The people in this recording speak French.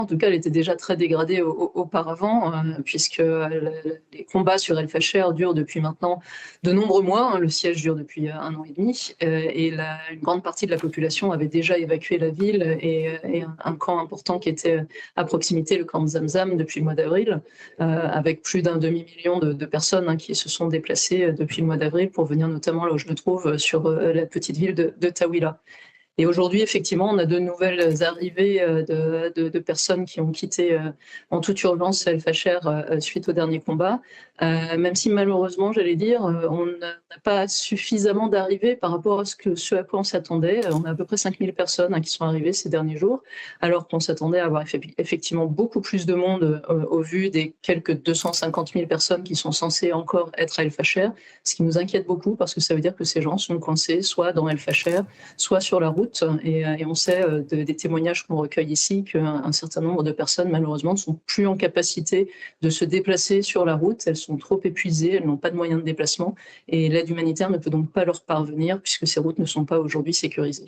En tout cas, elle était déjà très dégradée auparavant, puisque les combats sur El Fasher durent depuis maintenant de nombreux mois. Le siège dure depuis 1 an et demi, et une grande partie de la population avait déjà évacué la ville, et un camp important qui était à proximité, le camp de Zamzam, depuis le mois d'avril, avec plus d'un demi-million de personnes qui se sont déplacées depuis le mois d'avril pour venir notamment là où je me trouve, sur la petite ville de Tawila. Et aujourd'hui, effectivement, on a de nouvelles arrivées de personnes qui ont quitté en toute urgence El Fasher suite au dernier combat, même si malheureusement, j'allais dire, on n'a pas suffisamment d'arrivées par rapport à ce à quoi on s'attendait. On a à peu près 5000 personnes qui sont arrivées ces derniers jours, alors qu'on s'attendait à avoir effectivement beaucoup plus de monde au vu des quelques 250 000 personnes qui sont censées encore être à El Fasher, ce qui nous inquiète beaucoup parce que ça veut dire que ces gens sont coincés soit dans El Fasher, soit sur la route. Et on sait des témoignages qu'on recueille ici qu'un certain nombre de personnes, malheureusement, ne sont plus en capacité de se déplacer sur la route. Elles sont trop épuisées, elles n'ont pas de moyens de déplacement. Et l'aide humanitaire ne peut donc pas leur parvenir puisque ces routes ne sont pas aujourd'hui sécurisées.